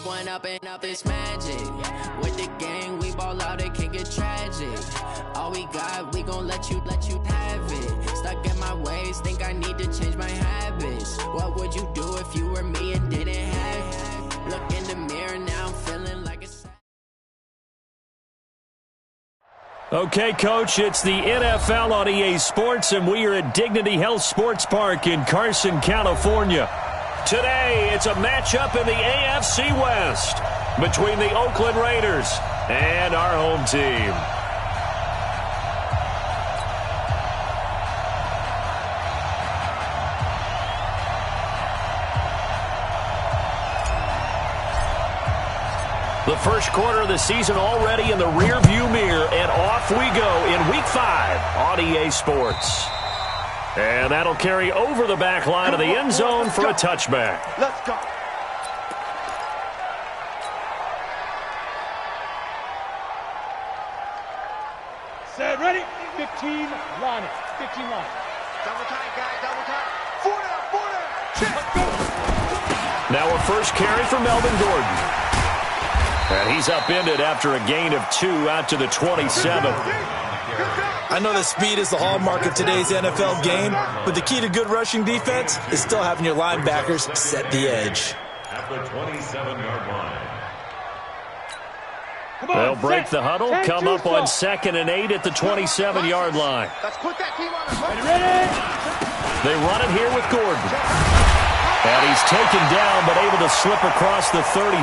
one up and up, it's magic. With the gang, we ball out, it can get tragic. All we got, we gon' let you have it. Stuck in my ways, think I need to change my habits. What would you do if you were me and didn't have it? Look in the mirror, now I'm feeling like a... Okay, Coach, it's the NFL on EA Sports, and we are at Dignity Health Sports Park in Carson, California. Today, it's a matchup in the AFC West between the Oakland Raiders and our home team. The first quarter of the season already in the rearview mirror, and off we go in Week 5 on EA Sports. And that'll carry over the back line of the end zone for a touchback. Let's go. Set, ready? 15, line it. 15 line. Double tight, guys, double tight. 4 down, check. Let's go. Now a first carry for Melvin Gordon. And he's upended after a gain of 2 out to the 27. I know that speed is the hallmark of today's NFL game, but the key to good rushing defense is still having your linebackers set the edge. At the 27-yard line. They'll break the huddle, come up on 2nd and 8 at the 27-yard line. Let's put that team on the Ready? They run it here with Gordon. And he's taken down, but able to slip across the 35.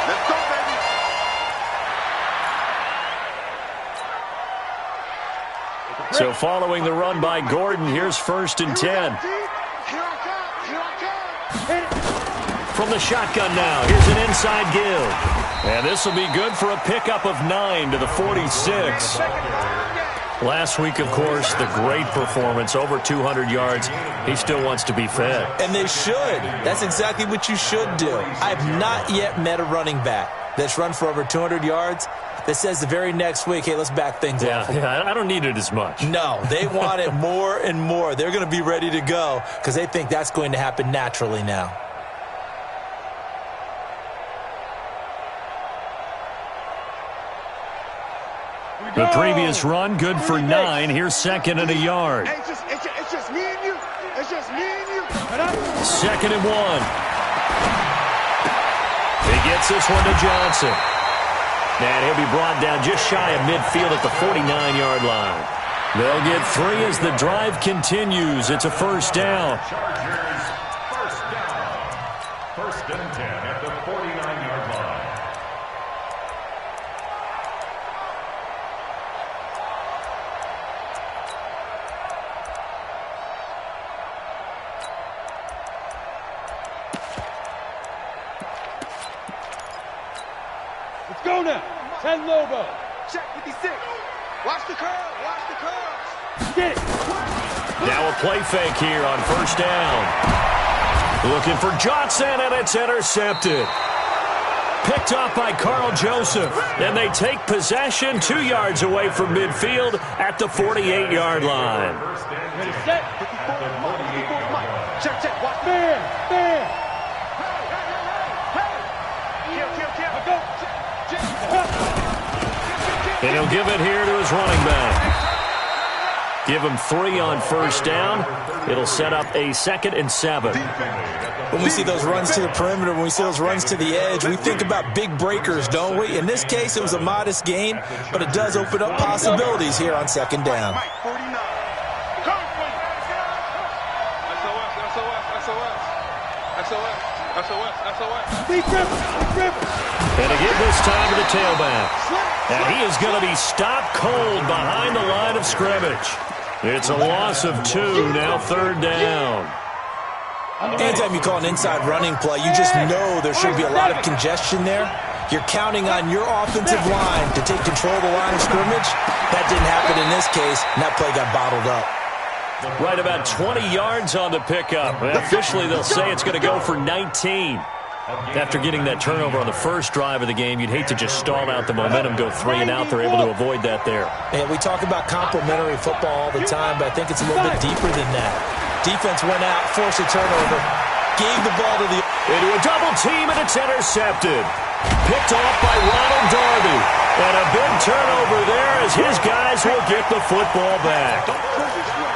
Let's go, baby. So following the run by Gordon, here's 1st and 10. Here I come. From the shotgun now, here's an inside give. And this will be good for a pickup of 9 to the 46. Last week, of course, the great performance, over 200 yards. He still wants to be fed. And they should. That's exactly what you should do. I have not yet met a running back that's run for over 200 yards that says the very next week, hey, let's back things up. Yeah, I don't need it as much. No, they want it more and more. They're going to be ready to go because they think that's going to happen naturally now. The previous run, good for 9. Here's 2nd and a yard. Hey, it's just me and you. It's just me and you. 2nd and 1. He gets this one to Johnson. And he'll be brought down just shy of midfield at the 49-yard line. They'll get 3 as the drive continues. It's a first down. Chargers, first down. 1st and 10 at the 49-yard line. Let's go now. 10 Lobo. Check 56. Watch the curve. Watch the curve. Get it. Now a play fake here on 1st down. Looking for Johnson, and it's intercepted. Picked off by Carl Joseph. And they take possession 2 yards away from midfield at the 48-yard line. Ready, set. 54, Mike. Check. Watch. Man. And he'll give it here to his running back. Give him 3 on 1st down. It'll set up a 2nd and 7. When we see those runs to the perimeter, when we see those runs to the edge, we think about big breakers, don't we? In this case, it was a modest gain, but it does open up possibilities here on 2nd down. Mike, 49. And again this time to the tailback. And he is going to be stopped cold behind the line of scrimmage. It's a loss of 2, now 3rd down. Anytime you call an inside running play, you just know there should be a lot of congestion there. You're counting on your offensive line to take control of the line of scrimmage. That didn't happen in this case, and that play got bottled up. Right about 20 yards on the pickup. Officially, they'll say it's going to go for 19. After getting that turnover on the first drive of the game, you'd hate to just stall out the momentum, go 3 and out. They're able to avoid that there. And we talk about complementary football all the time, but I think it's a little bit deeper than that. Defense went out, forced a turnover, gave the ball to the into a double team, and it's intercepted. Picked off by Ronald Darby. And a big turnover there as his guys will get the football back.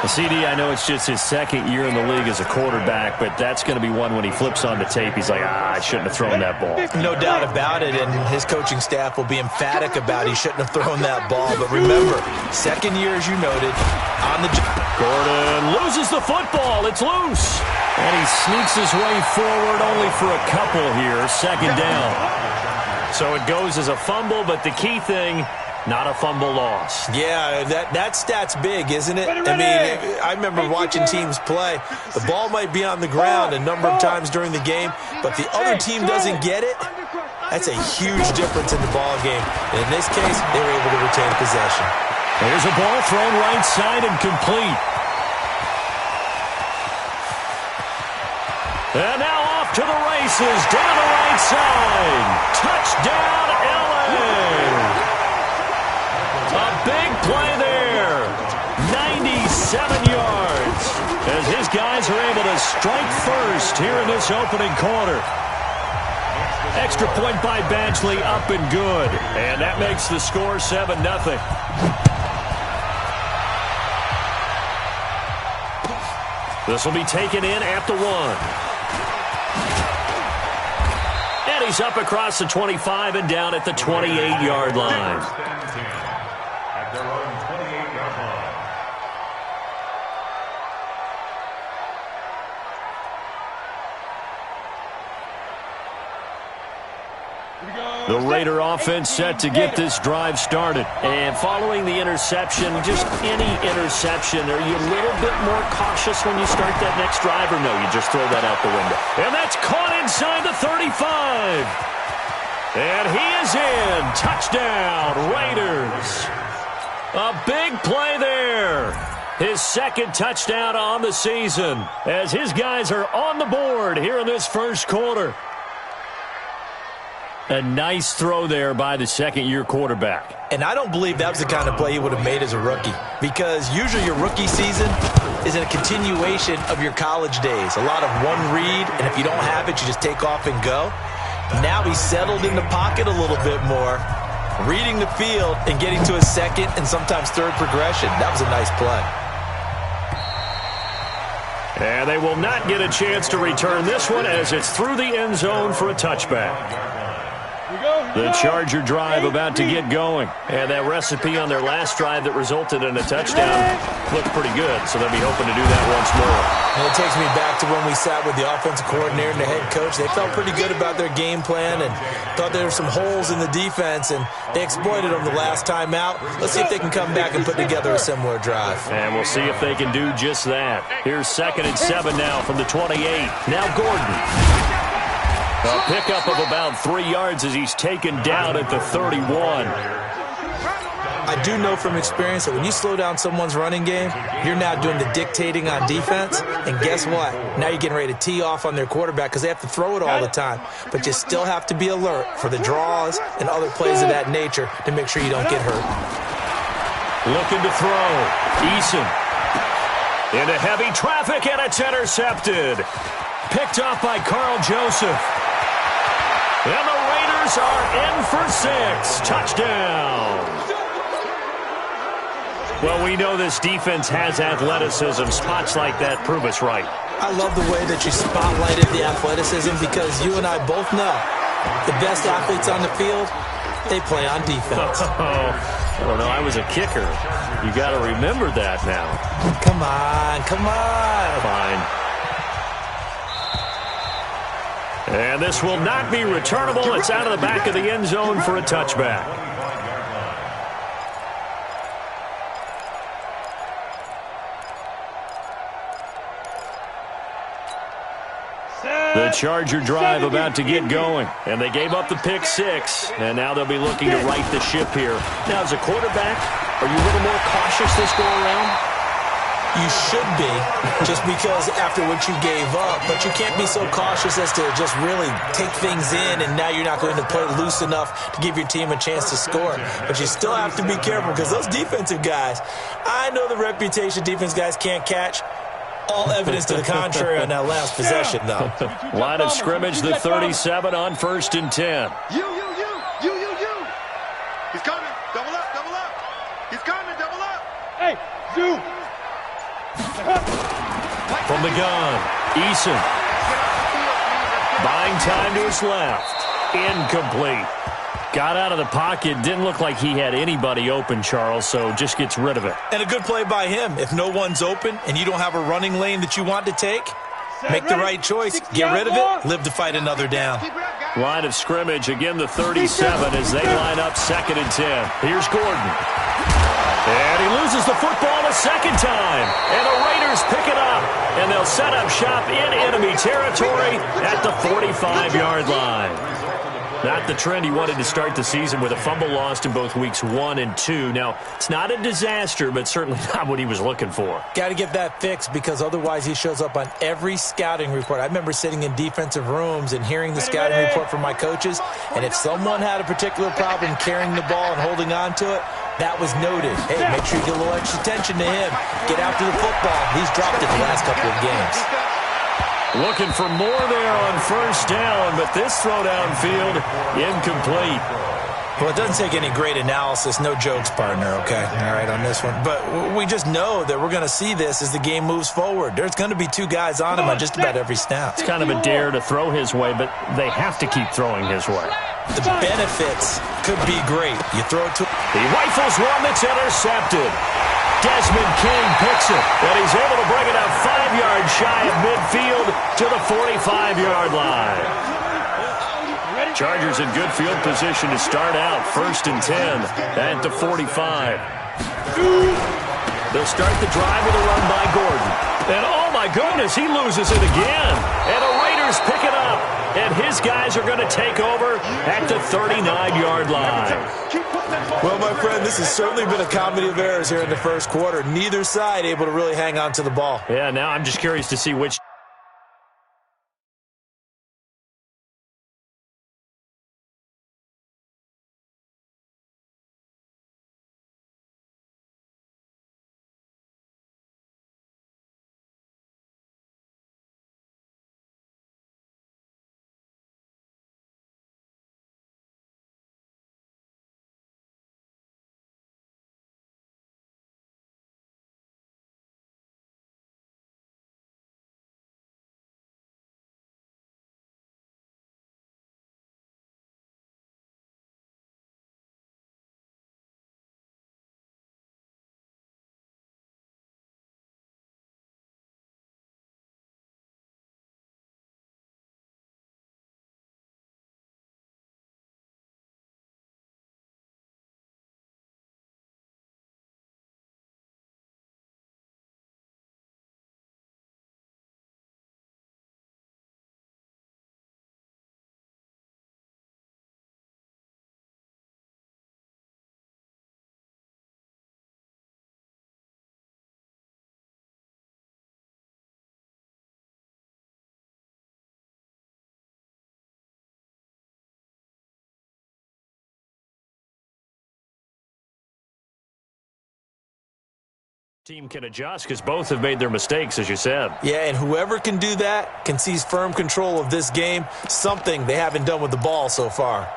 CD, I know it's just his second year in the league as a quarterback, but that's going to be one when he flips on the tape. He's like, I shouldn't have thrown that ball. No doubt about it, and his coaching staff will be emphatic about he shouldn't have thrown that ball. But remember, second year, as you noted, on the Gordon loses the football. It's loose. And he sneaks his way forward only for a couple here. Second down. So it goes as a fumble, but the key thing, not a fumble loss. Yeah, that stat's big, isn't it? I mean, I remember watching teams play. The ball might be on the ground a number of times during the game, but the other team doesn't get it. That's a huge difference in the ball game. And in this case, they were able to retain possession. There's a ball thrown right side and complete. And now off to the races, down the right side. Touchdown, LA. A big play there. 97 yards. As his guys are able to strike first here in this opening quarter. Extra point by Badgley, up and good. And that makes the score 7-0. This will be taken in at the 1. And he's up across the 25 and down at the 28-yard line. At their own 28-yard line. The Raider offense set to get this drive started. And following the interception, just any interception, are you a little bit more cautious when you start that next drive, or no, you just throw that out the window? And that's caught inside the 35. And he is in. Touchdown, Raiders. A big play there. His second touchdown on the season as his guys are on the board here in this first quarter. A nice throw there by the second-year quarterback. And I don't believe that was the kind of play he would have made as a rookie, because usually your rookie season is a continuation of your college days. A lot of one read, and if you don't have it, you just take off and go. Now he's settled in the pocket a little bit more, reading the field and getting to his second and sometimes third progression. That was a nice play. And they will not get a chance to return this one as it's through the end zone for a touchback. The Charger drive about to get going. And that recipe on their last drive that resulted in a touchdown looked pretty good, so they'll be hoping to do that once more. And it takes me back to when we sat with the offensive coordinator and the head coach. They felt pretty good about their game plan and thought there were some holes in the defense, and they exploited them the last time out. Let's see if they can come back and put together a similar drive. And we'll see if they can do just that. Here's 2nd and 7 now from the 28. Now Gordon. A pickup of about 3 yards as he's taken down at the 31. I do know from experience that when you slow down someone's running game, you're now doing the dictating on defense. And guess what? Now you're getting ready to tee off on their quarterback because they have to throw it all the time. But you still have to be alert for the draws and other plays of that nature to make sure you don't get hurt. Looking to throw. Eason. Into heavy traffic, and it's intercepted. Picked up by Carl Joseph. And the Raiders are in for 6. Touchdown. Well, we know this defense has athleticism. Spots like that prove us right. I love the way that you spotlighted the athleticism because you and I both know the best athletes on the field, they play on defense. I don't know. I was a kicker. You got to remember that now. Come on. Fine. And this will not be returnable. It's out of the back of the end zone for a touchback. The Charger drive about to get going. And they gave up the pick 6. And now they'll be looking to right the ship here. Now, as a quarterback, are you a little more cautious this go around? You should be, just because after what you gave up. But you can't be so cautious as to just really take things in, and now you're not going to play loose enough to give your team a chance to score. But you still have to be careful because those defensive guys, I know the reputation defense guys can't catch. All evidence to the contrary on that last possession, though. Line of scrimmage, the 37 on 1st and 10. You. He's coming. Double up. He's coming. Double up. Hey, Zoo. From the gun, Eason. Buying time to his left. Incomplete. Got out of the pocket. Didn't look like he had anybody open, Charles, so just gets rid of it. And a good play by him. If no one's open and you don't have a running lane that you want to take, make the right choice. Get rid of it. Live to fight another down. Line of scrimmage, again the 37 as they line up 2nd and 10. Here's Gordon. And he loses the football a second time. And the Raiders pick it up. And they'll set up shop in enemy territory at the 45-yard line. Not the trend he wanted to start the season with a fumble lost in both weeks 1 and 2. Now, it's not a disaster, but certainly not what he was looking for. Got to get that fixed because otherwise he shows up on every scouting report. I remember sitting in defensive rooms and hearing the scouting report from my coaches, and if someone had a particular problem carrying the ball and holding on to it, that was noted. Hey, make sure you get a little extra attention to him. Get after the football. He's dropped it the last couple of games. Looking for more there on 1st down, but this throw downfield, incomplete. Well, it doesn't take any great analysis. No jokes, partner, okay? All right, on this one. But we just know that we're going to see this as the game moves forward. There's going to be 2 guys on him on just about every snap. It's kind of a dare to throw his way, but they have to keep throwing his way. The benefits could be great. You throw it to... He rifles one that's intercepted. Desmond King picks it, and he's able to bring it out 5 yards shy of midfield to the 45-yard line. Chargers in good field position to start out. 1st and 10 at the 45. They'll start the drive with a run by Gordon. And oh my goodness, he loses it again. And the Raiders pick it up. And his guys are going to take over at the 39-yard line. Well, my friend, this has certainly been a comedy of errors here in the first quarter. Neither side able to really hang on to the ball. Yeah, now I'm just curious to see which... team can adjust because both have made their mistakes, as you said. Yeah, and whoever can do that can seize firm control of this game, something they haven't done with the ball so far.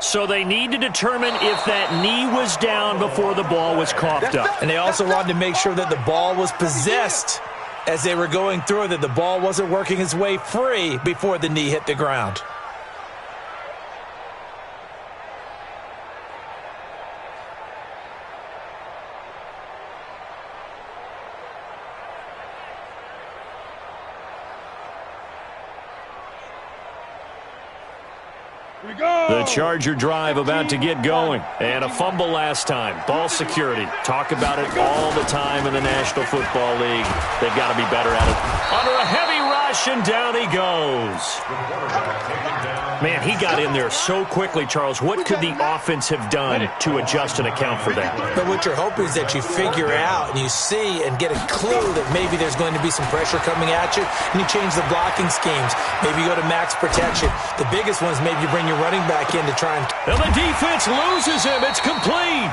So they need to determine if that knee was down before the ball was coughed up. And they also wanted to make sure that the ball was possessed as they were going through it, that the ball wasn't working its way free before the knee hit the ground. The Charger drive about to get going. And a fumble last time. Ball security. Talk about it all the time in the National Football League. They've got to be better at it. Under a heavy rush, and down he goes. Man, he got in there so quickly, Charles. What could the offense have done to adjust and account for that? But what you're hoping is that you figure out and you see and get a clue that maybe there's going to be some pressure coming at you, and you change the blocking schemes. Maybe you go to max protection. The biggest one is maybe you bring your running back in to try and... And the defense loses him. It's complete.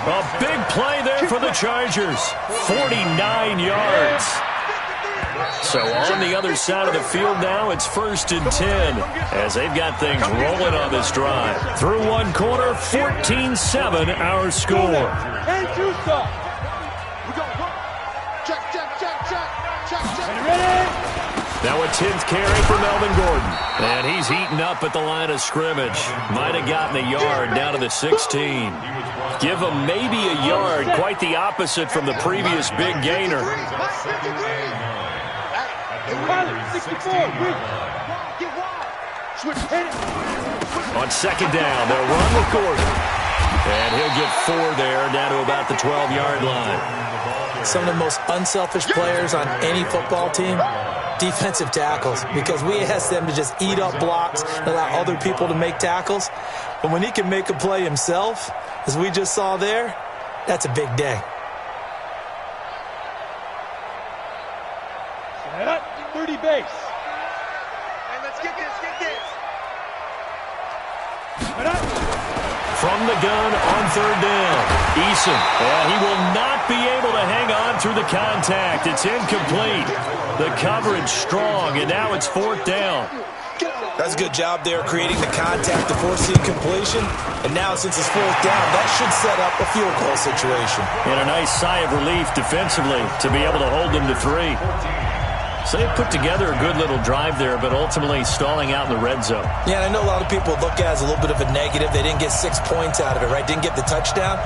A big play there for the Chargers. 49 yards. So on the other side of the field now, it's 1st and 10 as they've got things rolling on this drive. Through one quarter, 14-7 our score. And two stop. Ready? Now a 10th carry for Melvin Gordon. And he's heating up at the line of scrimmage. Might have gotten a yard down to the 16. Give him maybe a yard, quite the opposite from the previous big gainer. 64. On 2nd down, they'll run with Gordon. And he'll get 4 there, down to about the 12-yard line. Some of the most unselfish players on any football team, defensive tackles, because we ask them to just eat up blocks and allow other people to make tackles. But when he can make a play himself, as we just saw there, that's a big day. Set up, 30 base. And let's get this, Set up. From the gun on 3rd down, Eason. And he will not be able to hang on through the contact. It's incomplete. The coverage strong, and now it's 4th down. That's a good job there creating the contact to force the incompletion. And now since it's 4th down, that should set up a field goal situation. And a nice sigh of relief defensively to be able to hold them to 3. So they put together a good little drive there, but ultimately stalling out in the red zone. Yeah, and I know a lot of people look at it as a little bit of a negative. They didn't get 6 points out of it, right? Didn't get the touchdown.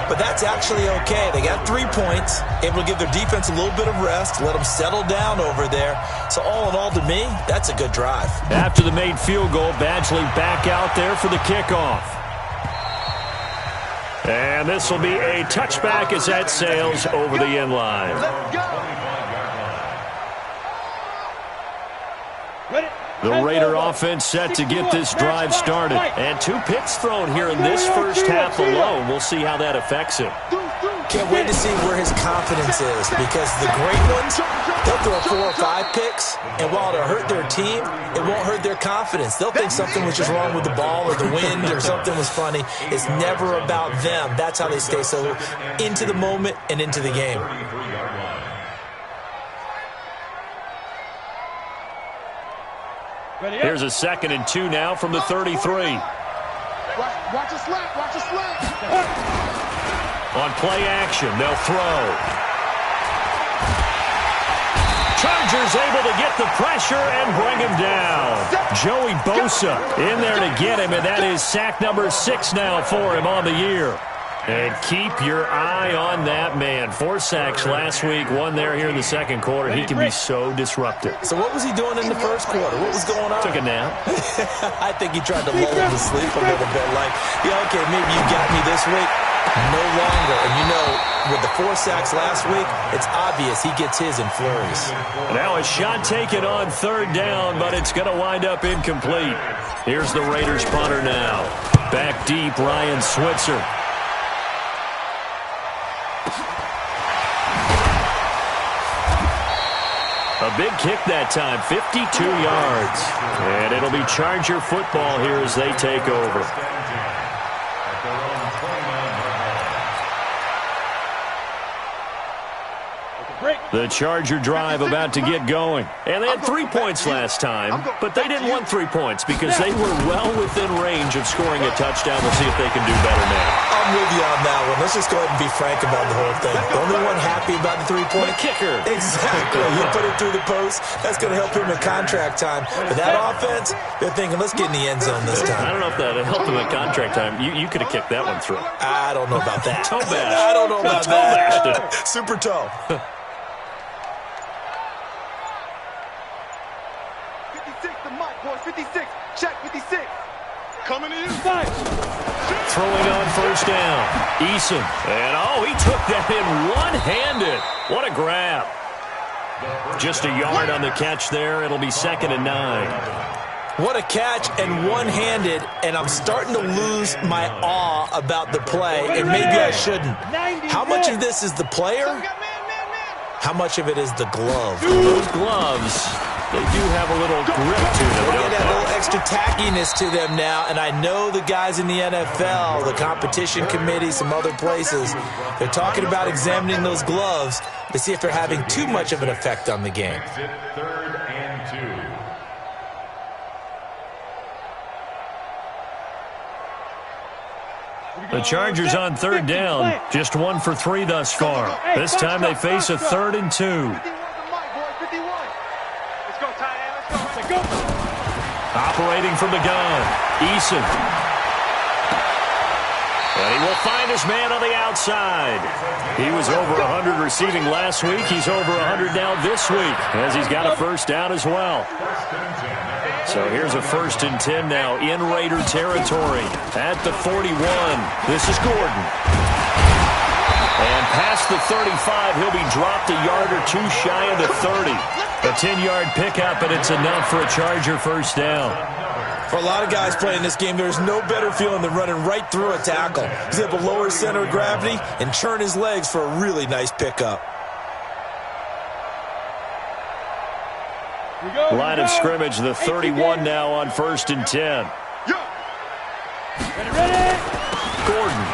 But that's actually okay. They got 3 points, able to give their defense a little bit of rest, let them settle down over there. So all in all, to me, that's a good drive. After the made field goal, Badgley back out there for the kickoff. And this will be a touchback as that sails over the end line. Let's go. The Raider offense set to get this drive started. And 2 picks thrown here in this first half alone. We'll see how that affects him. Can't wait to see where his confidence is, because the great ones, they'll throw 4 or 5 picks, and while it'll hurt their team, it won't hurt their confidence. They'll think something was just wrong with the ball or the wind or something was funny. It's never about them. That's how they stay so into the moment and into the game. Here's a 2nd and 2 now from the 33. Watch a slap, watch a slap. On play action, they'll throw. Chargers able to get the pressure and bring him down. Joey Bosa in there to get him, and that is sack number 6 now for him on the year. And keep your eye on that man. 4 sacks last week, 1 there here in the 2nd quarter. He can be so disruptive. So what was he doing in the 1st quarter? What was going on? Took a nap. I think he tried to lull him to sleep a little bit. Like, yeah, okay, maybe you got me this week. No longer. And you know, with the 4 sacks last week, it's obvious he gets his in flurries. Now a shot taken on 3rd down, but it's going to wind up incomplete. Here's the Raiders punter now. Back deep, Ryan Switzer. A big kick that time, 52 yards. And it'll be Charger football here as they take over. The Charger drive about to get going. And they had 3 points last time, but they didn't want 3 points because they were well within range of scoring a touchdown. We'll see if they can do better now. I'm with you on that one. Let's just go ahead and be frank about the whole thing. The only one happy about the 3-point kicker. Exactly. You put it through the post. That's going to help him in contract time. But that offense, they're thinking, let's get in the end zone this time. I don't know if that helped him in contract time. You could have kicked that one through. I don't know about that. Toe bash. I don't know about that. Super toe. 56, the mic, boys. 56. Check 56. Coming to you. Throwing on 1st down. Eason. And, he took that in one-handed. What a grab. Just a yard on the catch there. It'll be 2nd and 9. What a catch and one-handed, and I'm starting to lose my awe about the play, and maybe I shouldn't. How much of this is the player How much of it is the glove? Those gloves, they do have a little grip to them, They don't get a they? little extra tackiness to them now, and I know the guys in the NFL, the competition committee, some other places, they're talking about examining those gloves to see if they're having too much of an effect on the game. Makes it 3rd and 2. The Chargers on 3rd down, just 1 for 3 thus far. This time they face a 3rd and 2. 51 to Mike, boy, 51. Let's go, tight end. Let's go. Operating from the gun, Eason. And he will find his man on the outside. He was over 100 receiving last week. He's over 100 now this week, as he's got a first down as well. So here's a 1st and 10 now in Raider territory at the 41. This is Gordon. And past the 35, he'll be dropped a yard or two shy of the 30. A 10-yard pickup, and it's enough for a Charger first down. For a lot of guys playing this game, there's no better feeling than running right through a tackle. He's able to lower his center of gravity and churn his legs for a really nice pickup. Line of scrimmage, the 31 now on 1st and 10. Gordon.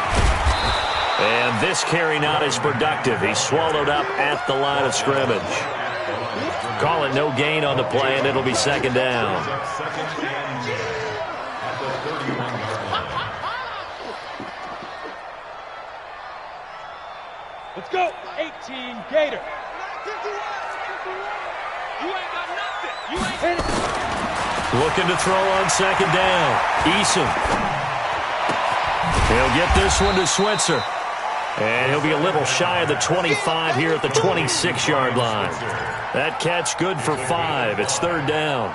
And this carry not as productive. He's swallowed up at the line of scrimmage. Call it no gain on the play, and it'll be 2nd down. Let's go. 18 Gator. You ain't got nothing. You ain't. Looking to throw on 2nd down. Eason. He'll get this one to Switzer. And he'll be a little shy of the 25 here at the 26-yard line. That catch good for 5. It's 3rd down.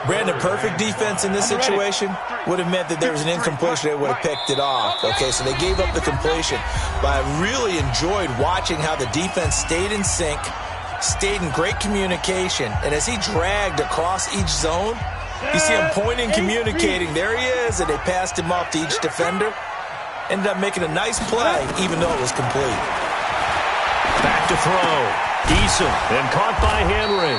Brandon, perfect defense in this situation would have meant that there was an incompletion. They would have picked it off. Okay, so they gave up the completion. But I really enjoyed watching how the defense stayed in sync, stayed in great communication. And as he dragged across each zone, you see him pointing, communicating. There he is, and they passed him off to each defender. Ended up making a nice play, even though it was complete. Back to throw. Eason, and caught by Henry.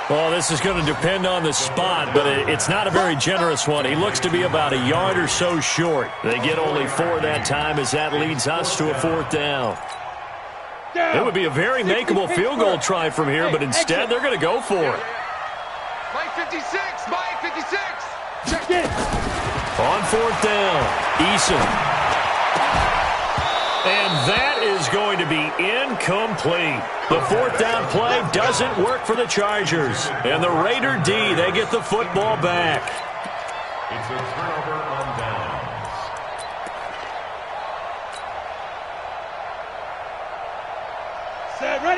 Well, this is going to depend on the spot, but it's not a very generous one. He looks to be about a yard or so short. They get only 4 that time, as that leads us to a 4th down. It would be a very makeable field goal try from here, but instead they're going to go for it. Mike 56. Mike 56. Check in. On 4th down, Eason. And that is going to be incomplete. The 4th down play doesn't work for the Chargers. And the Raider D, they get the football back. It's a turnover on downs.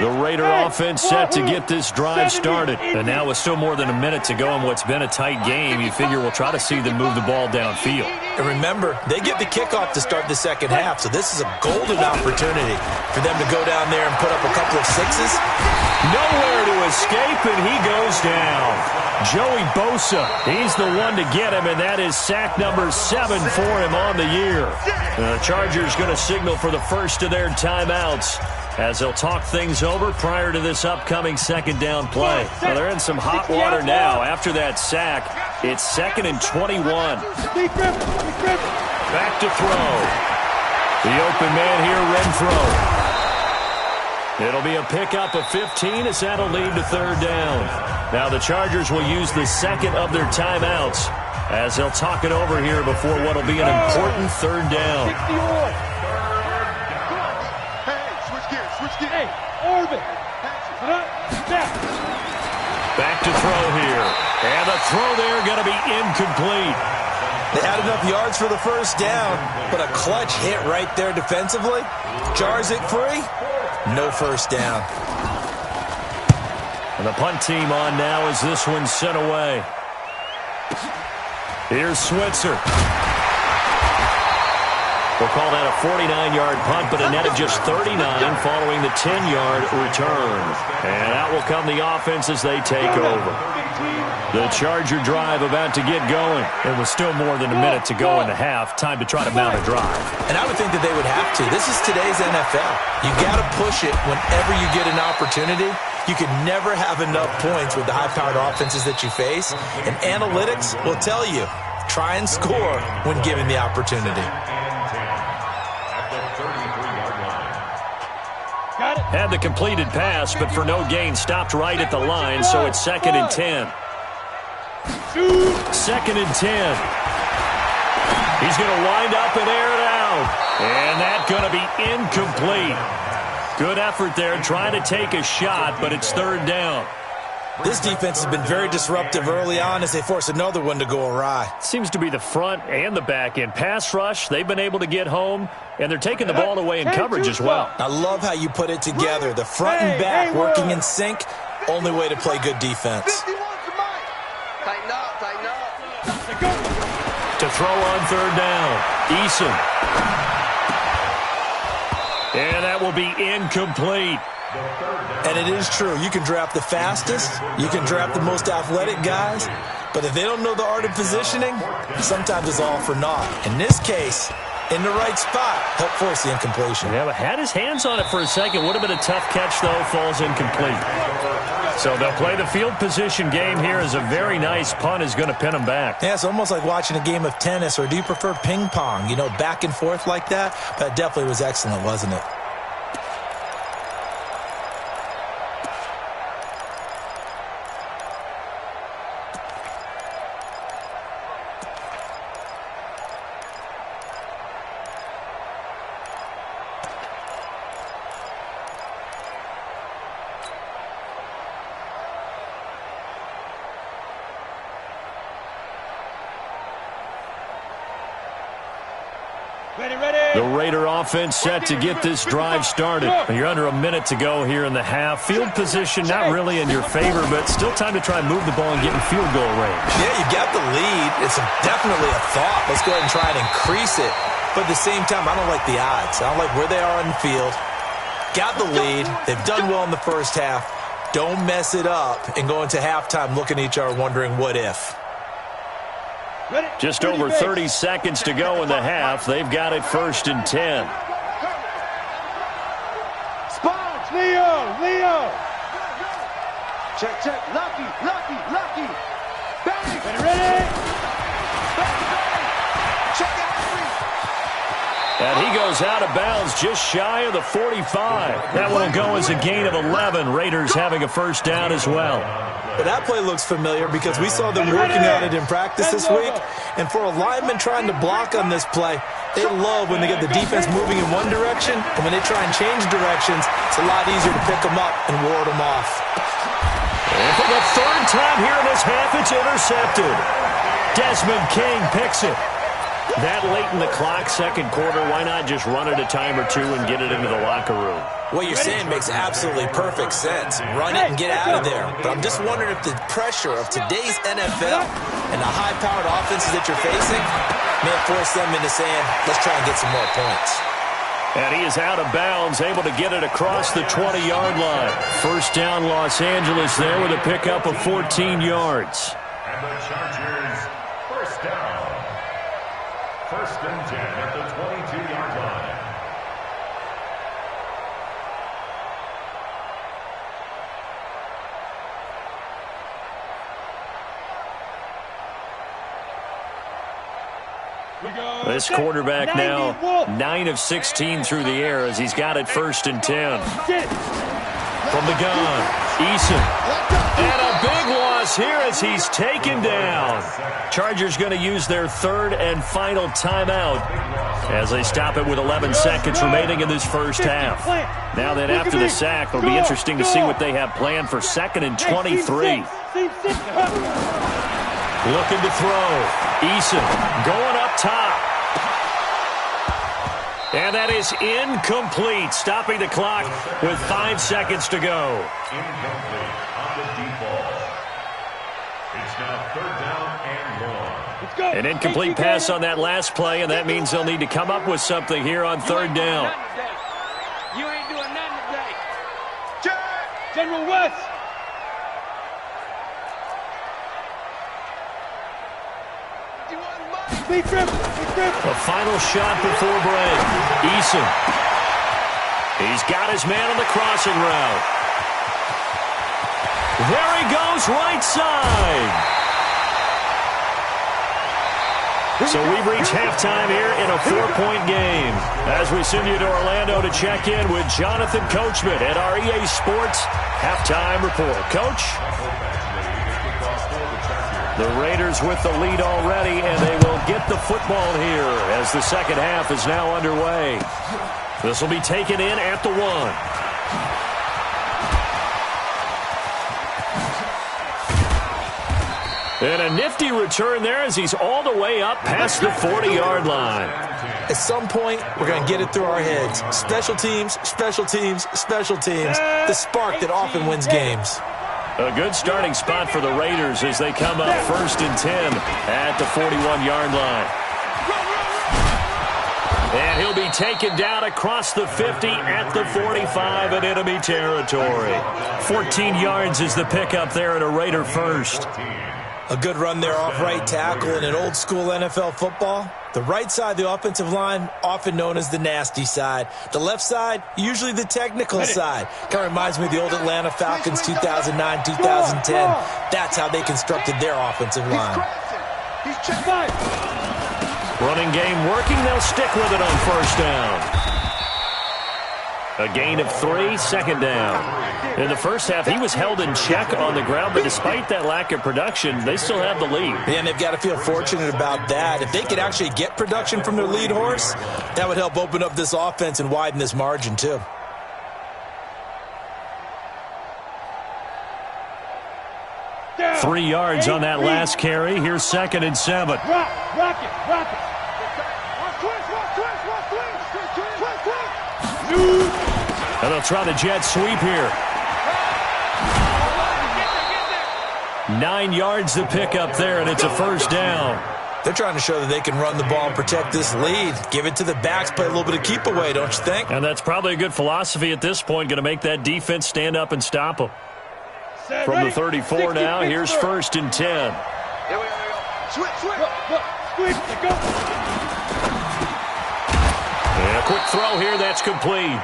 The Raider offense set to get this drive started. And now with still more than a minute to go in what's been a tight game, you figure we'll try to see them move the ball downfield. And remember, they get the kickoff to start the second half, so this is a golden opportunity for them to go down there and put up a couple of sixes. Nowhere to escape, and he goes down. Joey Bosa, he's the one to get him, and that is sack number 7 for him on the year. The Chargers going to signal for the first of their timeouts, as they'll talk things over prior to this upcoming 2nd down play. Well, they're in some hot water now. After that sack, it's 2nd and 21. Back to throw. The open man here, Renfro. It'll be a pickup of 15, as that'll lead to 3rd down. Now the Chargers will use the 2nd of their timeouts, as they'll talk it over here before what will be an important 3rd down. Hey, Orban. Back to throw here. And the throw there going to be incomplete. They had enough yards for the first down, but a clutch hit right there defensively. Jars it free. No first down. And the punt team on now as this one's sent away. Here's Switzer. We'll call that a 49-yard punt, but a net of just 39 following the 10-yard return. And out will will come the offense as they take over. The Charger drive about to get going. It was still more than a minute to go in the half. Time to try to mount a drive. And I would think that they would have to. This is today's NFL. You got to push it whenever you get an opportunity. You can never have enough points with the high-powered offenses that you face. And analytics will tell you, try and score when given the opportunity. Had the completed pass, but for no gain, stopped right at the line, so it's 2nd and 10. 2nd and 10. He's going to wind up and air it out. And that's going to be incomplete. Good effort there, trying to take a shot, but it's 3rd down. This defense has been very disruptive early on as they force another one to go awry. Seems to be the front and the back end. Pass rush, they've been able to get home, and they're taking the ball away in coverage as well. I love how you put it together. The front and back working in sync, only way to play good defense. Tighten up, tighten up. To throw on 3rd down, Eason. And that will be incomplete. And it is true. You can draft the fastest. You can draft the most athletic guys. But if they don't know the art of positioning, sometimes it's all for naught. In this case, in the right spot, help force the incompletion. Yeah, but had his hands on it for a second. Would have been a tough catch, though. Falls incomplete. So they'll play the field position game here as a very nice punt is going to pin them back. Yeah, it's almost like watching a game of tennis, or do you prefer ping pong? You know, back and forth like that? That definitely was excellent, wasn't it? The Raider offense set to get this drive started. You're under a minute to go here in the half. Field position not really in your favor, but still time to try and move the ball and get in field goal range. Yeah, you got the lead. It's definitely a thought. Let's go ahead and try and increase it. But at the same time, I don't like the odds. I don't like where they are on the field. Got the lead. They've done well in the first half. Don't mess it up and go into halftime looking at each other wondering what if. Just over 30 seconds to go in the half. They've got it 1st and 10. Sponge, Leo. Check. Lucky. Bang. Ready. Check out. And he goes out of bounds just shy of the 45. That one will go as a gain of 11. Raiders having a 1st down as well. But that play looks familiar because we saw them working on it in practice this week. And for a lineman trying to block on this play, they love when they get the defense moving in one direction. And when they try and change directions, it's a lot easier to pick them up and ward them off. And for the 3rd time here in this half, it's intercepted. Desmond King picks it. That late in the clock, 2nd quarter, why not just run it a time or two and get it into the locker room? What you're saying makes absolutely perfect sense. Run it and get out of there. But I'm just wondering if the pressure of today's NFL and the high-powered offenses that you're facing may force them into saying, let's try and get some more points. And he is out of bounds, able to get it across the 20-yard line. 1st down, Los Angeles there with a pickup of 14 yards. And the Chargers, 1st down. 1st and 10 at the 22-yard line. This quarterback now 9 of 16 through the air as he's got it 1st and 10. From the gun, Eason. And a big loss here as he's taken down. Chargers going to use their 3rd and final timeout as they stop it with 11 seconds remaining in this 1st half. Now then, after the sack, it'll be interesting to see what they have planned for 2nd and 23. Looking to throw. Eason going up top. And that is incomplete, stopping the clock with 5 seconds to go. Incomplete on the deep ball. It's now 3rd down and 1. An incomplete pass on that last play, and that means they'll need to come up with something here on 3rd down. You ain't doing nothing today. General West. The final shot before break. Eason. He's got his man on the crossing route. There he goes, right side. So we've reached halftime here in a 4-point game. As we send you to Orlando to check in with Jonathan Coachman at our EA Sports Halftime Report. Coach? The Raiders with the lead already, and they will get the football here as the second half is now underway. This will be taken in at the 1. And a nifty return there as he's all the way up past the 40-yard line. At some point, we're going to get it through our heads. Special teams, special teams, special teams. The spark that often wins games. A good starting spot for the Raiders as they come up 1st and 10 at the 41-yard line. And he'll be taken down across the 50 at the 45 in enemy territory. 14 yards is the pickup there at a Raider first. A good run there off right tackle in an old-school NFL football. The right side of the offensive line, often known as the nasty side. The left side, usually the technical side. Kind of reminds me of the old Atlanta Falcons 2009, 2010. That's how they constructed their offensive line. Running game working. They'll stick with it on first down. A gain of 3, second down. In the first half, he was held in check on the ground, but despite that lack of production, they still have the lead. And they've got to feel fortunate about that. If they could actually get production from their lead horse, that would help open up this offense and widen this margin, too. Down. 3 yards on that last carry. Here's 2nd and 7. Rock it. And they'll try the jet sweep here. 9 yards to pick up there, and it's a first down. They're trying to show that they can run the ball and protect this lead. Give it to the backs, play a little bit of keep away, don't you think? And that's probably a good philosophy at this point, going to make that defense stand up and stop them. From the 34 now, here's 1st and 10. Here we go. Switch. Go. And a quick throw here, that's complete.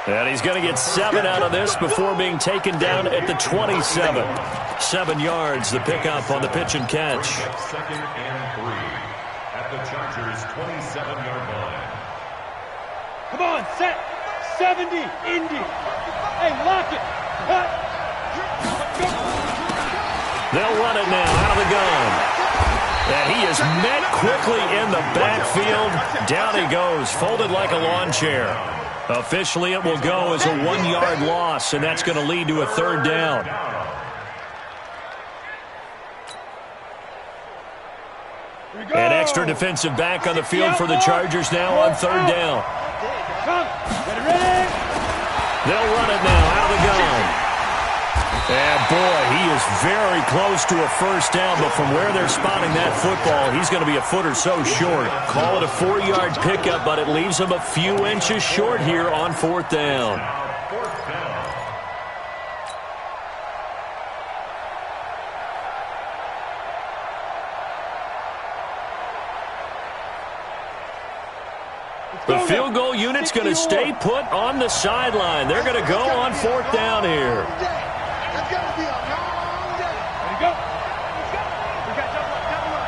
And he's going to get 7 out of this before being taken down at the 27. 7 yards, the pickup on the pitch and catch. 2nd and 3 at the Chargers' 27-yard line. Come on, set. 70, Indy. Hey, lock it. Cut. They'll run it now out of the gun. And he is met quickly in the backfield. Down he goes, folded like a lawn chair. Officially, it will go as a 1-yard loss, and that's going to lead to a 3rd down. An extra defensive back on the field for the Chargers now on 3rd down. They'll run it now out of the gun. And, boy, he is very close to a first down, but from where they're spotting that football, he's going to be a foot or so short. Call it a 4-yard pickup, but it leaves him a few inches short here on 4th down. The field goal unit's going to stay put on the sideline. They're going to go on 4th down here. That's got to be a long day. There you go. We got double up.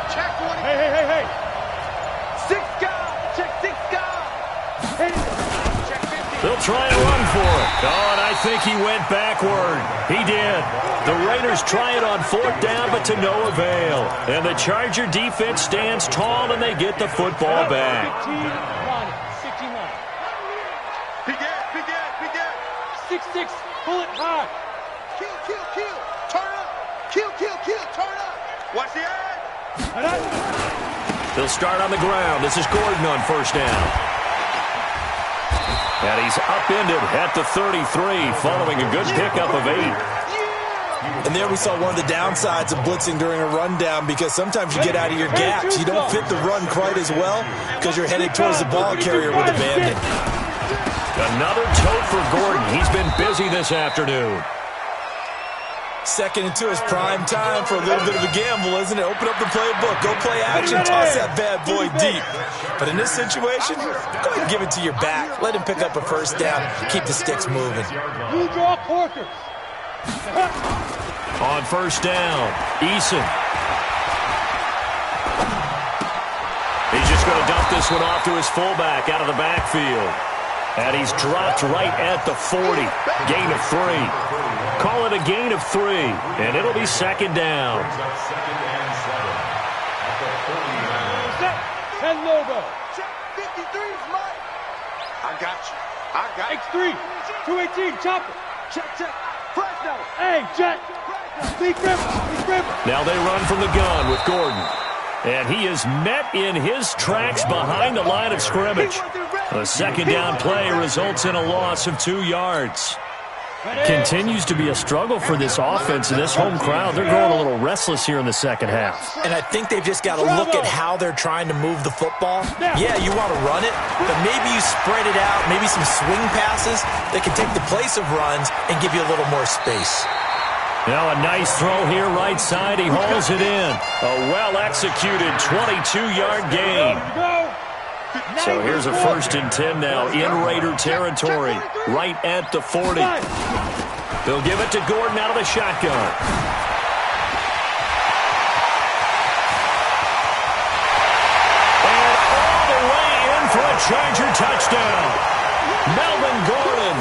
Check 40. Hey. 6 guys. Check 6 guys. Hey. Check 50. They'll try and run for it. Oh, and I think he went backward. He did. The Raiders try it on 4th down, but to no avail. And the Charger defense stands tall, and they get the football back. 16 line. Be dead. 6-6. Pull it high. Kill. Turn up. Kill. Turn up. Watch the edge. They'll start on the ground. This is Gordon on 1st down. And he's upended at the 33 following a good pickup of 8. And there we saw one of the downsides of blitzing during a rundown, because sometimes you get out of your gaps. You don't fit the run quite as well because you're headed towards the ball carrier with abandon. Another tote for Gordon. He's been busy this afternoon. Second into his prime time for a little bit of a gamble, isn't it? Open up the playbook. Go play action. Toss that bad boy deep. But in this situation, go ahead and give it to your back. Let him pick up a first down. Keep the sticks moving. You draw quarters. On first down, Eason. He's just going to dump this one off to his fullback out of the backfield. And he's dropped right at the 40. Gain of 3. Call it a gain of 3, and it'll be second down. Set. 10 logo. Check. 53's mine. I got you. I got you. X3. 218. Chopper. Check, check. Fresno. Hey, Jet. Speak River. Now they run from the gun with Gordon. And he is met in his tracks behind the line of scrimmage. A second down play results in a loss of 2 yards. Continues to be a struggle for this offense and this home crowd. They're growing a little restless here in the second half. And I think they've just got to look at how they're trying to move the football. Yeah, you want to run it, but maybe you spread it out, maybe some swing passes that can take the place of runs and give you a little more space. Now a nice throw here right side. He hauls it in. A well-executed 22-yard gain. So here's a 1st and 10 now in Raider territory, right at the 40. They'll give it to Gordon out of the shotgun. And all the way in for a Charger touchdown. Melvin Gordon,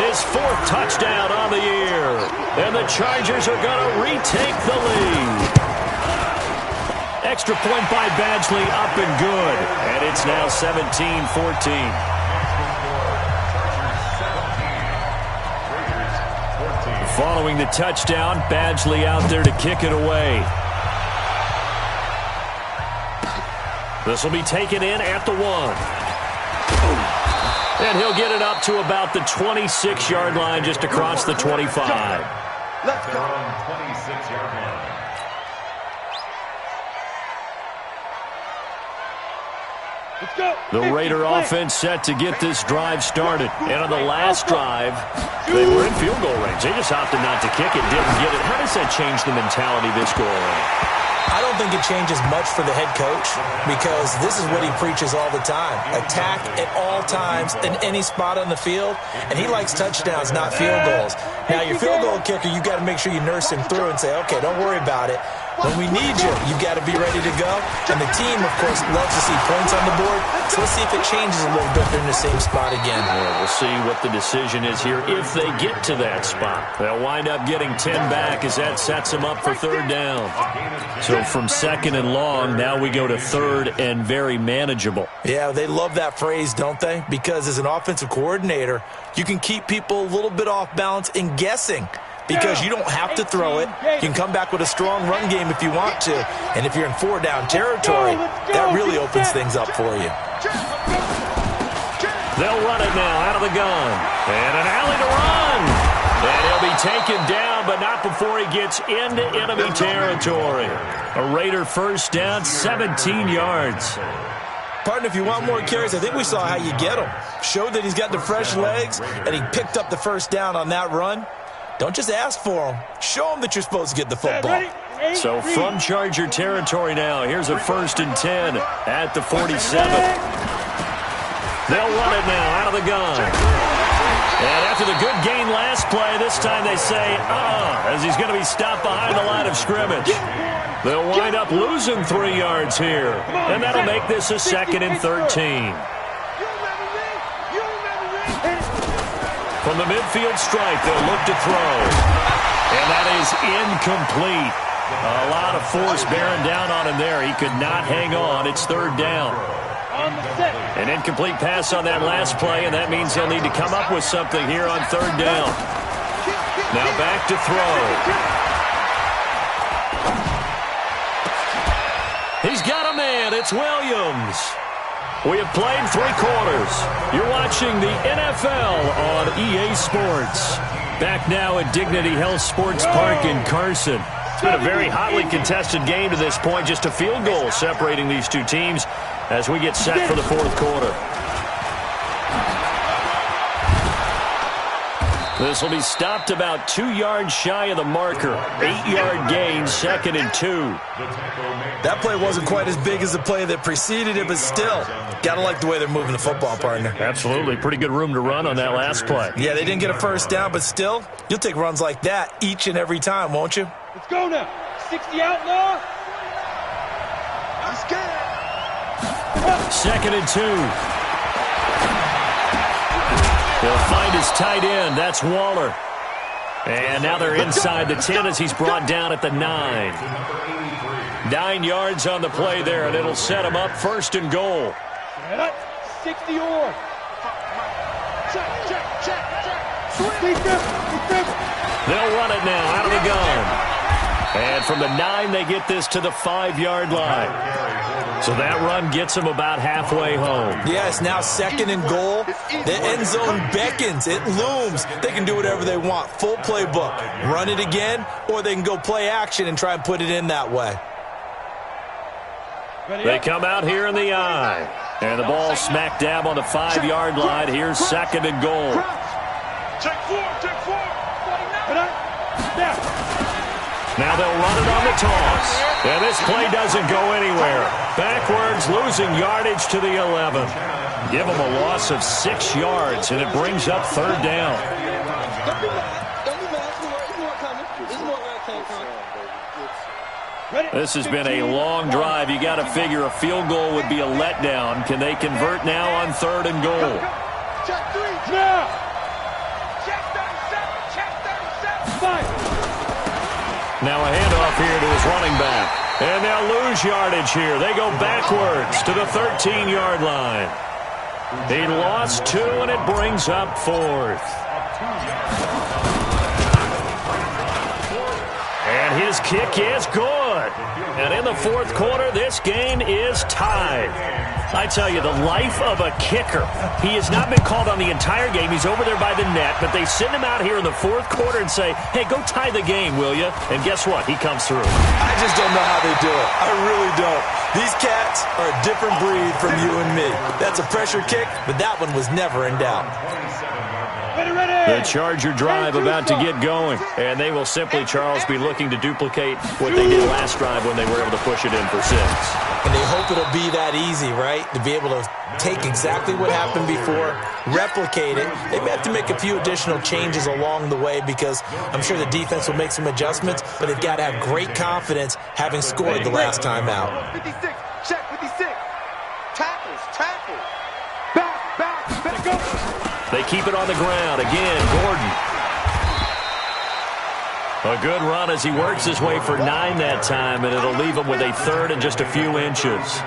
his 4th touchdown on the year. And the Chargers are going to retake the lead. Extra point by Badgley, up and good. And it's now 17-14. Following the touchdown, Badgley out there to kick it away. This will be taken in at the 1. And he'll get it up to about the 26-yard line, just across the 25. Let's go. 26-yard line. The Raider offense set to get this drive started. And on the last drive, they were in field goal range. They just opted not to kick it, didn't get it. How does that change the mentality this go around? I don't think it changes much for the head coach because this is what he preaches all the time. Attack at all times in any spot on the field, and he likes touchdowns, not field goals. Now, your field goal kicker, you got to make sure you nurse him through and say, okay, don't worry about it. When we need you, you got to be ready to go. And the team, of course, loves to see points on the board. So let's see if it changes a little bit. They're in the same spot again. Well, we'll see what the decision is here if they get to that spot. They'll wind up getting 10 back as that sets them up for 3rd down. So from 2nd and long, now we go to 3rd and very manageable. Yeah, they love that phrase, don't they? Because as an offensive coordinator, you can keep people a little bit off balance and guessing. Because you don't have to throw it. You can come back with a strong run game if you want to. And if you're in 4-down territory, that really opens things up for you. They'll run it now out of the gun. And an alley to run. And he'll be taken down, but not before he gets into enemy territory. A Raider 1st down, 17 yards. Partner, if you want more carries, I think we saw how you get them. Showed that he's got the fresh legs, and he picked up the 1st down on that run. Don't just ask for them. Show them that you're supposed to get the football. So from Charger territory now, here's a 1st and 10 at the 47. They'll run it now out of the gun. And after the good gain last play, this time they say, as he's going to be stopped behind the line of scrimmage. They'll wind up losing 3 yards here. And that'll make this a 2nd and 13. From the midfield stripe, they'll look to throw. And that is incomplete. A lot of force bearing down on him there. He could not hang on. It's 3rd down. An incomplete pass on that last play, and that means he'll need to come up with something here on 3rd down. Now back to throw. He's got a man. It's Williams. We have played 3 quarters. You're watching the NFL on EA Sports. Back now at Dignity Health Sports Park in Carson. It's been a very hotly contested game to this point. Just a field goal separating these two teams as we get set for the 4th quarter. This will be stopped about 2 yards shy of the marker. 8-yard gain, 2nd and 2. That play wasn't quite as big as the play that preceded it, but still, got to like the way they're moving the football, partner. Absolutely. Pretty good room to run on that last play. Yeah, they didn't get a first down, but still, you'll take runs like that each and every time, won't you? Let's go now. 60 outlaw. I'm scared. 2nd and 2. He'll find his tight end. That's Waller. And now they're inside the 10 as he's brought down at the 9. 9 yards on the play there, and it'll set him up 1st and goal. 60 or. Check. They'll run it now out of the gun. And from the 9, they get this to the 5-yard line. So that run gets them about halfway home. Yeah, it's now 2nd and goal. The end zone beckons. It looms. They can do whatever they want. Full playbook. Run it again, or they can go play action and try and put it in that way. They come out here in the eye. And the ball smack dab on the 5-yard line. Here's 2nd and goal. Check 4. Now they'll run it on the toss. And this play doesn't go anywhere. Backwards, losing yardage to the 11. Give them a loss of 6 yards, and it brings up 3rd down. This has been a long drive. You got to figure a field goal would be a letdown. Can they convert now on 3rd and goal? Check 3 now. Check 37. 5. Now a handoff here to his running back. And they'll lose yardage here. They go backwards to the 13-yard line. He lost 2, and it brings up 4th. And his kick is good. And in the 4th quarter, this game is tied. I tell you, the life of a kicker. He has not been called on the entire game. He's over there by the net, but they send him out here in the 4th quarter and say, hey, go tie the game, will you? And guess what? He comes through. I just don't know how they do it. I really don't. These cats are a different breed from you and me. That's a pressure kick, but that one was never in doubt. The Charger drive about to get going, and they will simply, Charles, be looking to duplicate what they did last drive when they were able to push it in for 6. And they hope it'll be that easy, right? To be able to take exactly what happened before, replicate it. They may have to make a few additional changes along the way because I'm sure the defense will make some adjustments, but they've got to have great confidence having scored the last time out. 56. Check 56. Tackle. Back. Better go. They keep it on the ground. Again, Gordon. A good run as he works his way for 9 that time, and it'll leave him with a 3rd and just a few inches.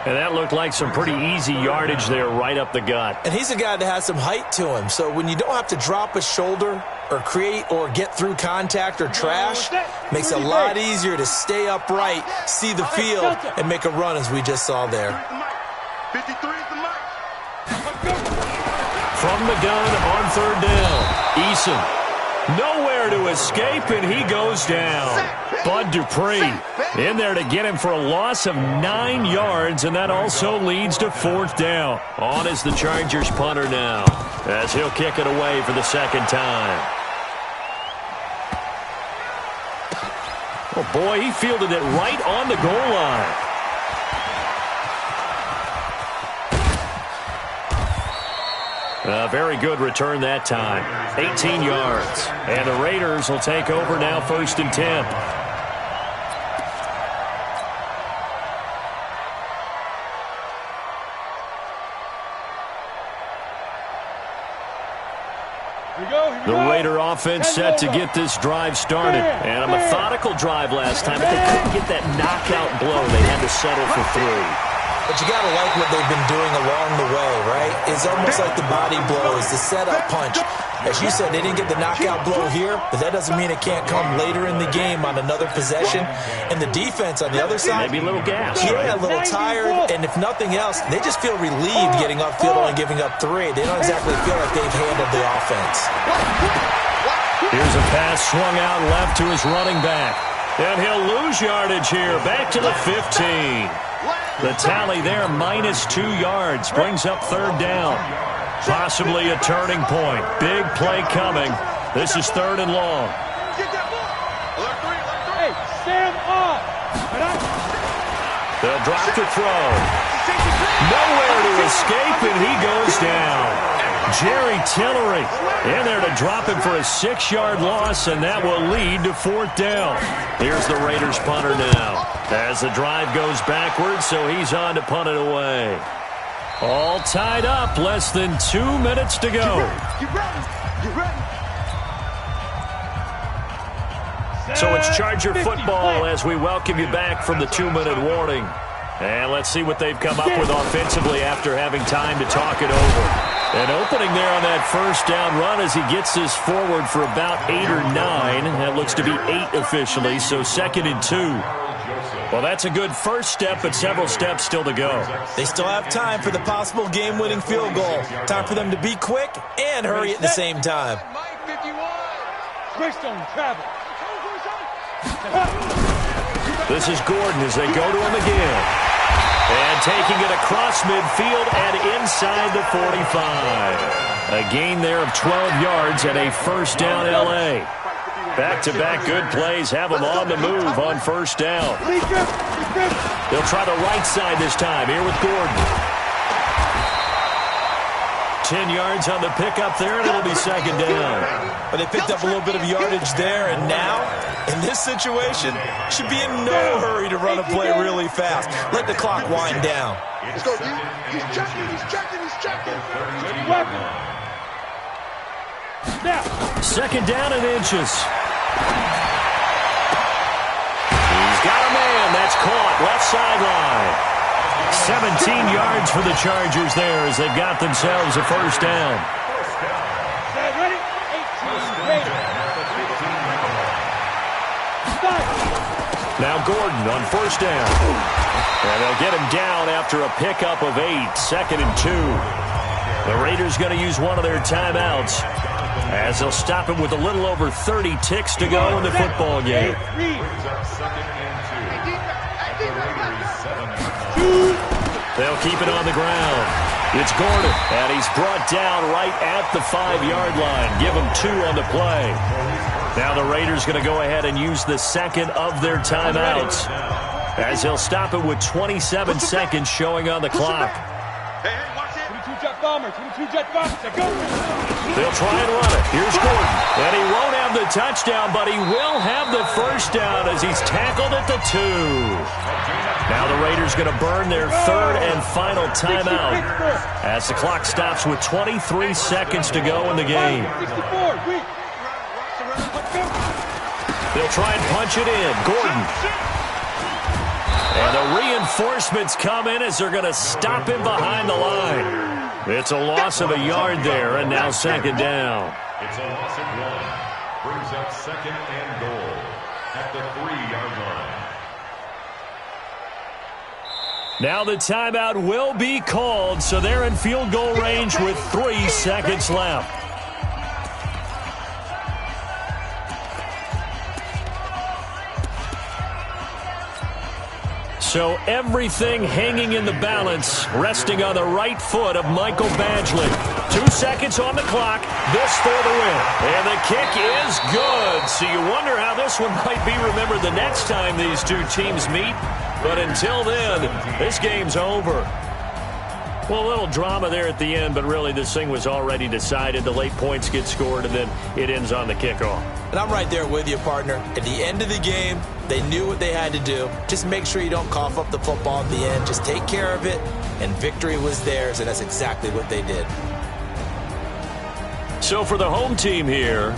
And that looked like some pretty easy yardage there right up the gut. And he's a guy that has some height to him, so when you don't have to drop a shoulder or create or get through contact or trash, makes it a lot easier to stay upright, see the field, and make a run as we just saw there. 53 is the mic. From the gun on 3rd down, Eason. Nowhere to escape, and he goes down. Bud Dupree in there to get him for a loss of 9 yards, and that also leads to 4th down. On is the Chargers punter now, as he'll kick it away for the 2nd time. Oh, boy, he fielded it right on the goal line. A very good return that time. 18 yards. And the Raiders will take over now 1st and 10. The Raider offense set to get this drive started. And a methodical drive last time, but they couldn't get that knockout blow. They had to settle for 3. But you got to like what they've been doing along the way, right? It's almost like the body blows, the setup punch. As you said, they didn't get the knockout blow here, but that doesn't mean it can't come later in the game on another possession. And the defense on the other side, maybe a little gas. Yeah, a little tired, and if nothing else, they just feel relieved getting upfield and giving up 3. They don't exactly feel like they've handled the offense. Here's a pass swung out left to his running back. And he'll lose yardage here, back to the 15. The tally there, -2 yards, brings up 3rd down. Possibly a turning point. Big play coming. This is 3rd and long. Get that ball. Alert 3, alert 3. Hey, stand up. They'll drop to throw. Nowhere to escape, and he goes down. Jerry Tillery in there to drop him for a 6-yard loss, and that will lead to 4th down. Here's the Raiders punter now as the drive goes backwards, so he's on to punt it away. All tied up, less than 2 minutes to go. You ready? You ready? So it's Charger football as we welcome you back from the 2-minute warning. And let's see what they've come up with offensively after having time to talk it over. An opening there on that 1st down run as he gets this forward for about 8 or 9. That looks to be 8 officially, so 2nd and 2. Well, that's a good first step, but several steps still to go. They still have time for the possible game-winning field goal. Time for them to be quick and hurry at the same time. Greystone travel. This is Gordon as they go to him again. And taking it across midfield and inside the 45. A gain there of 12 yards and a 1st down L.A. Back-to-back good plays have them on the move on 1st down. They'll try the right side this time here with Gordon. 10 yards on the pickup there, and it'll be 2nd down. But they picked up a little bit of yardage there, and now, in this situation, should be in no hurry to run a play really fast. Let the clock wind down. Let's go, D. He's checking, he's checking, he's checking. Now. 2nd down and inches. He's got a man. That's caught. Left sideline. 17 yards for the Chargers there as they've got themselves a 1st down. Ready? 18 Raiders. Now Gordon on 1st down. And they'll get him down after a pickup of 8. 2nd and 2. The Raiders going to use one of their timeouts as they'll stop him with a little over 30 ticks to go in the football game. They'll keep it on the ground. It's Gordon, and he's brought down right at the 5-yard line. Give him 2 on the play. Now the Raiders going to go ahead and use the 2nd of their timeouts as they'll stop it with 27 seconds showing on the clock. Hey, watch it. 22-jet bomber, 22-jet bomber. Go. They'll try and run it. Here's Gordon. And he won't have the touchdown, but he will have the 1st down as he's tackled at the 2. Now the Raiders going to burn their 3rd and final timeout as the clock stops with 23 seconds to go in the game. They'll try and punch it in. Gordon. And the reinforcements come in as they're going to stop him behind the line. It's a loss of a yard there, and now 2nd down. It's a loss of 1. Brings up 2nd and goal at the 3-yard line. Now the timeout will be called, so they're in field goal range with 3 seconds left. So everything hanging in the balance, resting on the right foot of Michael Badgley. 2 seconds on the clock, this for the win. And the kick is good. So you wonder how this one might be remembered the next time these two teams meet. But until then, this game's over. Well, a little drama there at the end, but really this thing was already decided. The late points get scored, and then it ends on the kickoff. And I'm right there with you, partner. At the end of the game, they knew what they had to do. Just make sure you don't cough up the football at the end. Just take care of it, and victory was theirs, and that's exactly what they did. So for the home team here,